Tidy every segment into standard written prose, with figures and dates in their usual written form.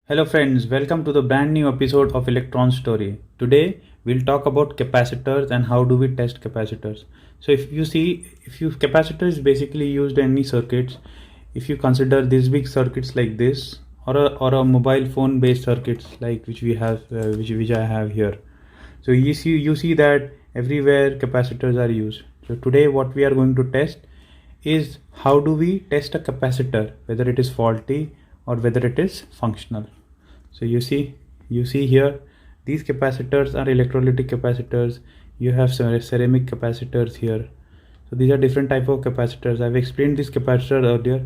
Hello friends, welcome to the brand new episode of Electron Story. Today we'll talk about capacitors and how do we test capacitors. So if capacitor is basically used in any circuits, if you consider these big circuits like this or a mobile phone based circuits like which we have which I have here. So you see that everywhere capacitors are used. So today what we are going to test is how do we test a capacitor, whether it is faulty or whether it is functional. So you see here, these capacitors are electrolytic capacitors. You have ceramic capacitors here. So these are different type of capacitors. I've explained this capacitor earlier.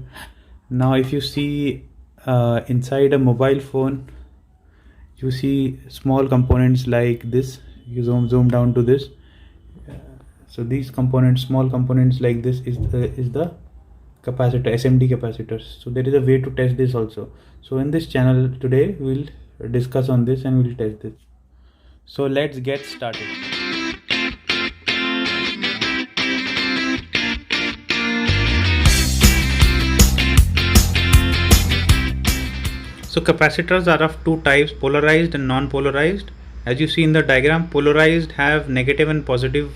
Now if you see inside a mobile phone, you see small components like this. You zoom down to this. So these components, small components like this, is the capacitor, SMD capacitors. So there is a way to test this also. So in this channel today we'll discuss on this and we'll test this. So let's get started. So capacitors are of two types, polarized and non-polarized. As you see in the diagram, polarized have negative and positive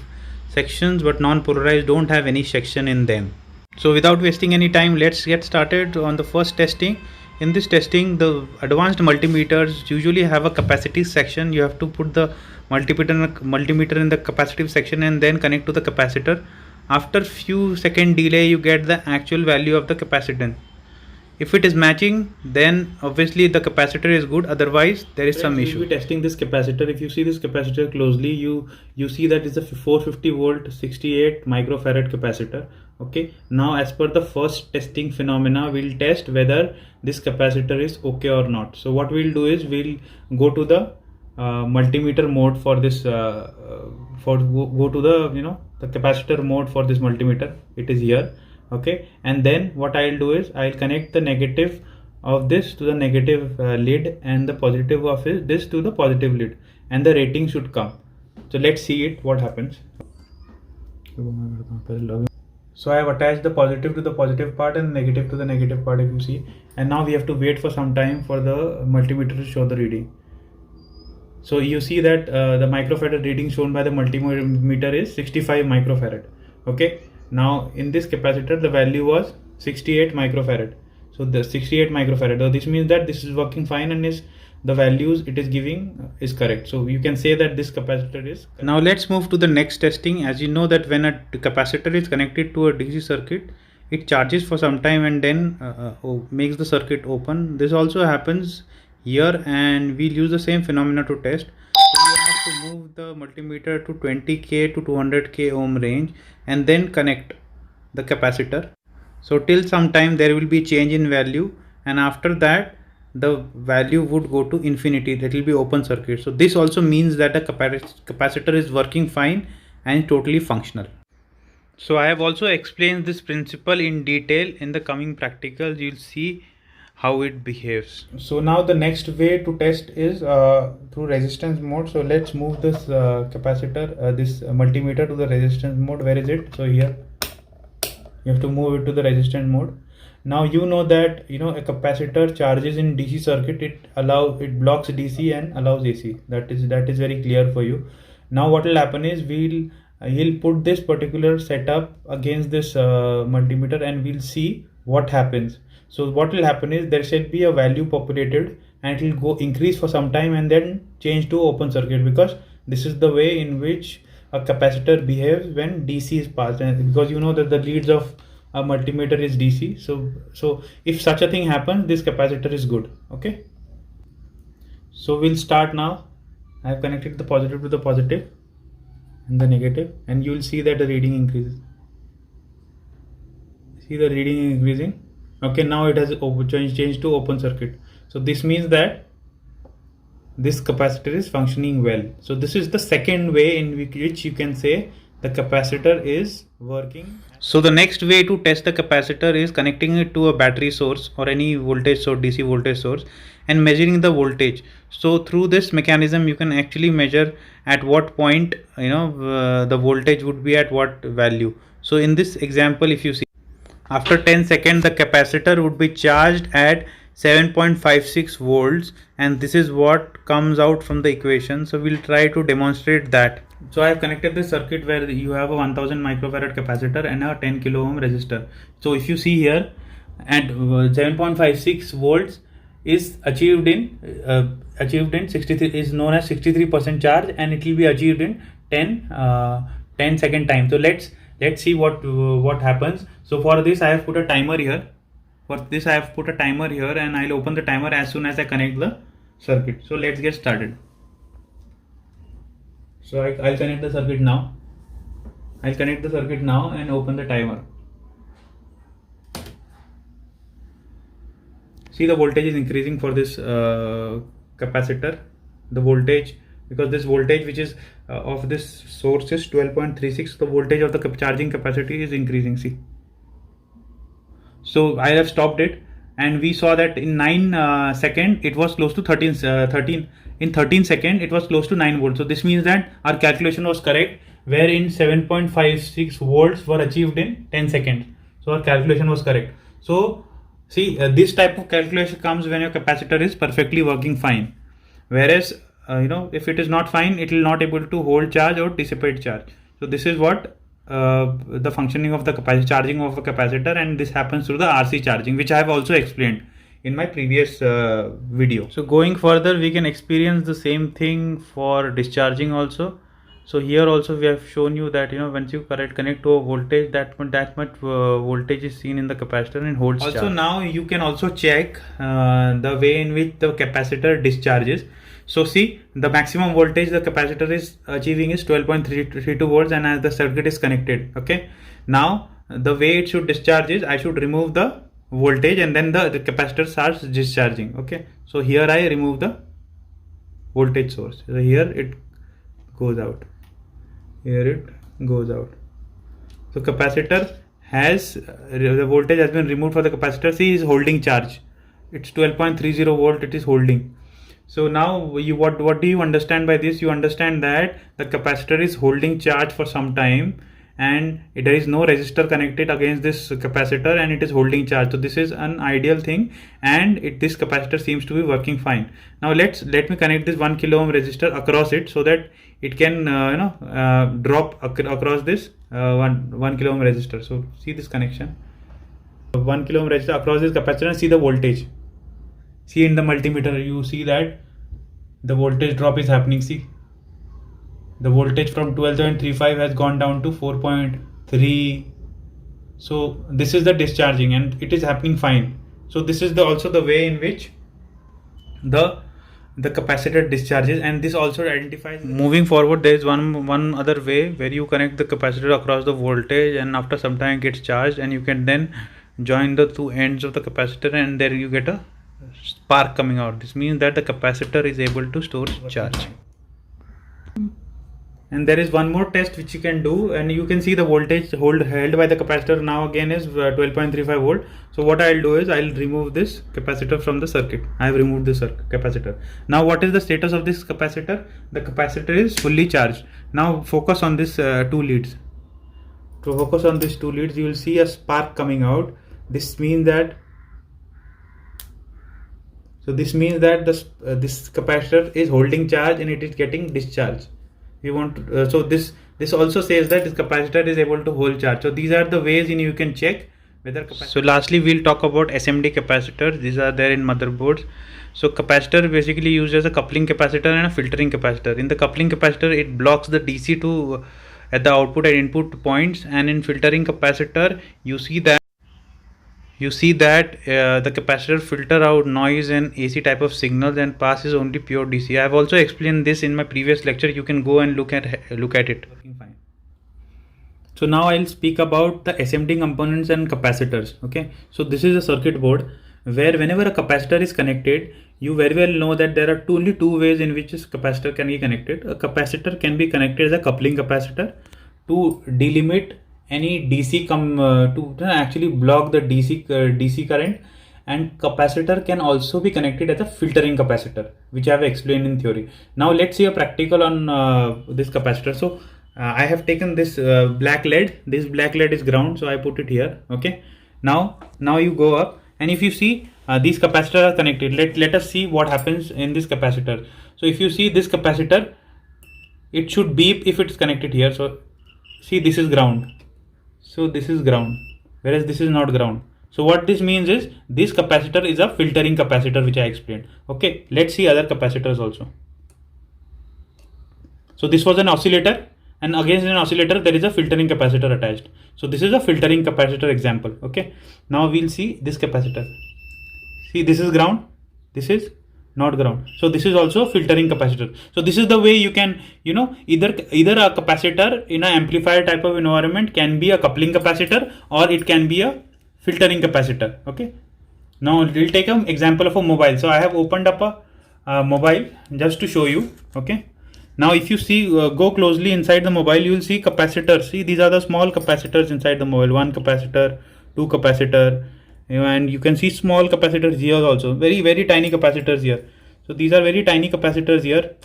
sections, but non-polarized don't have any section in them. So without wasting any time, let's get started on the first testing. In this testing, the advanced multimeters usually have a capacitive section. You have to put the multimeter in the capacitive section and then connect to the capacitor. After few second delay, you get the actual value of the capacitance. If it is matching, then obviously the capacitor is good, otherwise there is some issue. We'll be testing this capacitor. If you see this capacitor closely, you see that it's a 450 volt 68 microfarad capacitor. Okay, now as per the first testing phenomena, we'll test whether this capacitor is okay or not. So what we'll do is we'll go to the multimeter mode for this go to the the capacitor mode for this multimeter. It is here. Okay, and then what I'll do is I'll connect the negative of this to the negative lead and the positive of this to the positive lead, and the rating should come. So let's see it, what happens. So I have attached the positive to the positive part and negative to the negative part, if you see, and now we have to wait for some time for the multimeter to show the reading. So you see that the microfarad reading shown by the multimeter is 65 microfarad. Okay, now in this capacitor the value was 68 microfarad. So the 68 microfarad, so this means that this is working fine and is the values it is giving is correct. So you can say that this capacitor is correct. Now let's move to the next testing. As you know that when a capacitor is connected to a DC circuit, it charges for some time and then makes the circuit open. This also happens here, and we'll use the same phenomena to test. So you have to move the multimeter to 20k to 200k ohm range and then connect the capacitor. So till some time there will be change in value, and after that the value would go to infinity. That will be open circuit. So this also means that the capacitor is working fine and totally functional. So I have also explained this principle in detail in the coming practicals. You'll see how it behaves. So now the next way to test is through resistance mode. So let's move this capacitor, this multimeter to the resistance mode. Where is it? So here you have to move it to the resistance mode. Now you know that a capacitor charges in DC circuit. It blocks DC and allows AC. That is very clear for you. Now what will happen is he'll put this particular setup against this multimeter and we'll see what happens. So what will happen is there should be a value populated and it will go increase for some time and then change to open circuit, because this is the way in which a capacitor behaves when DC is passed, and because you know that the leads of a multimeter is DC. So if such a thing happens, this capacitor is good. Okay, so we'll start now. I have connected the positive to the positive and the negative, and you will see that the reading increases. See the reading increasing. Okay, now it has changed to open circuit. So this means that this capacitor is functioning well. So this is the second way in which you can say the capacitor is working. So the next way to test the capacitor is connecting it to a battery source or any voltage source, DC voltage source, and measuring the voltage. So through this mechanism you can actually measure at what point the voltage would be at what value. So in this example, if you see, after 10 seconds the capacitor would be charged at 7.56 volts, and this is what comes out from the equation. So we'll try to demonstrate that. So I have connected this circuit where you have a 1000 microfarad capacitor and a 10 kilo ohm resistor. So if you see here, at 7.56 volts is achieved in 63, is known as 63% charge, and it will be achieved in 10 second time. So let's see what happens. So for this I have put a timer here. And I'll open the timer as soon as I connect the circuit. So let's get started. So I'll connect the circuit now. And open the timer. See, the voltage is increasing for this capacitor. The voltage, because this voltage which is of this source is 12.36, the voltage of the charging capacity is increasing. See, so I have stopped it, and we saw that in 9 seconds it was close to 13. In 13 seconds it was close to 9 volts. So this means that our calculation was correct, wherein 7.56 volts were achieved in 10 seconds. So our calculation was correct. So see, this type of calculation comes when your capacitor is perfectly working fine, whereas if it is not fine, it will not able to hold charge or dissipate charge. So this is what the functioning of the charging of a capacitor, and this happens through the RC charging, which I have also explained in my previous video. So going further, we can experience the same thing for discharging also. So here also we have shown you that once you connect to a voltage, that much voltage is seen in the capacitor and holds charge. Also now you can also check the way in which the capacitor discharges. So see, the maximum voltage the capacitor is achieving is 12.32 volts, and as the circuit is connected. Okay, now the way it should discharge is I should remove the voltage, and then the capacitor starts discharging. Okay, so here I remove the voltage source. So here it goes out. So capacitor has the voltage has been removed for the capacitor. See, is holding charge. It's 12.30 volt. It is holding. So now what do you understand by this? You understand that the capacitor is holding charge for some time, and there is no resistor connected against this capacitor, and it is holding charge. So this is an ideal thing, and this capacitor seems to be working fine. Now let me connect this 1 kilo ohm resistor across it, so that it can drop across this 1 kilo ohm resistor. So see this connection, 1 kilo ohm resistor across this capacitor, and see the voltage. See, in the multimeter you see that the voltage drop is happening. See, the voltage from 12.35 has gone down to 4.3. So this is the discharging, and it is happening fine. So this is also the way in which the capacitor discharges, and this also identifies. Moving forward, there is one other way where you connect the capacitor across the voltage, and after some time it gets charged, and you can then join the two ends of the capacitor, and there you get a spark coming out. This means that the capacitor is able to store charge. And there is one more test which you can do, and you can see the voltage held by the capacitor now again is 12.35 volt. So what I'll do is I'll remove this capacitor from the circuit. I have removed this capacitor. Now what is the status of this capacitor? The capacitor is fully charged. Now focus on this two leads. To focus on these two leads, you will see a spark coming out. This means that this capacitor is holding charge, and it is getting discharged. We want to, so this also says that this capacitor is able to hold charge. So these are the ways you can check whether capacitor. So lastly, we'll talk about SMD capacitors. These are there in motherboards. So capacitor basically used as a coupling capacitor and a filtering capacitor. In the coupling capacitor, it blocks the DC to at the output and input points, and in filtering capacitor, you see that the capacitor filter out noise and AC type of signals and passes only pure DC. I have also explained this in my previous lecture. You can go and look at it. Working fine. So now I'll speak about the SMD components and capacitors. Okay, so this is a circuit board where whenever a capacitor is connected, you very well know that there are only two ways in which this capacitor can be connected. A capacitor can be connected as a coupling capacitor to delimit any DC to actually block the DC current, and capacitor can also be connected as a filtering capacitor, which I have explained in theory. Now let's see a practical on this capacitor. So I have taken this black lead. This black lead is ground, so I put it here. Okay, now you go up, and if you see these capacitors are connected. Let us see what happens in this capacitor. So if you see this capacitor, it should beep if it's connected here. So see, this is ground, so this is ground, whereas this is not ground. So what this means is this capacitor is a filtering capacitor, which I explained. Okay, let's see other capacitors also. So this was an oscillator, and against an oscillator there is a filtering capacitor attached. So this is a filtering capacitor example. Okay, now we'll see this capacitor. See, this is ground, this is not ground. So this is also filtering capacitor. So this is the way you can, either a capacitor in an amplifier type of environment can be a coupling capacitor, or it can be a filtering capacitor. Okay, now we'll take an example of a mobile. So I have opened up a mobile just to show you. Okay, now if you see, go closely inside the mobile, you will see capacitors. See, these are the small capacitors inside the mobile. One capacitor, two capacitor, and you can see small capacitors here also, very tiny capacitors here. So these are very tiny capacitors here,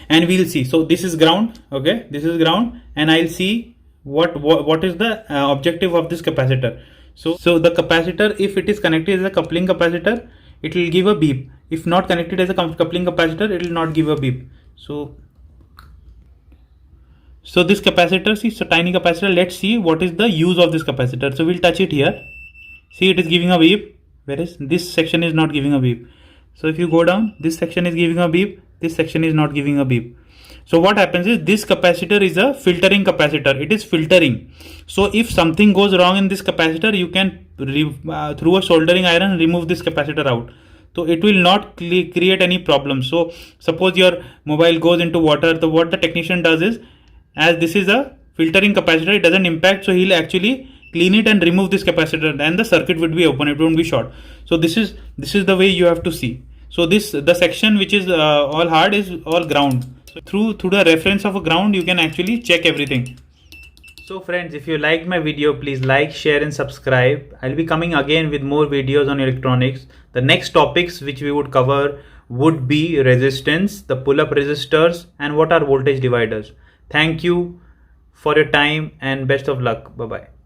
and we'll see. So this is ground. Okay, this is ground, and I'll see what is the objective of this capacitor. So the capacitor, if it is connected as a coupling capacitor, it will give a beep. If not connected as a coupling capacitor, it will not give a beep. So this capacitor, see, so tiny capacitor. Let's see what is the use of this capacitor. So we'll touch it here. See, it is giving a beep, whereas this section is not giving a beep. So if you go down, this section is giving a beep, this section is not giving a beep. So what happens is this capacitor is a filtering capacitor. It is filtering. So if something goes wrong in this capacitor, you can through a soldering iron remove this capacitor out. So it will not create any problem. So suppose your mobile goes into water, what the technician does is, as this is a filtering capacitor, it doesn't impact, so he'll actually clean it and remove this capacitor, and the circuit would be open, it won't be short. So this is the way you have to see. So the section which is all hard is all ground. So through the reference of a ground, you can actually check everything. So friends, if you liked my video, please like, share and subscribe. I'll be coming again with more videos on electronics. The next topics which we would cover would be resistance, the pull-up resistors, and what are voltage dividers. Thank you for your time and best of luck. Bye bye.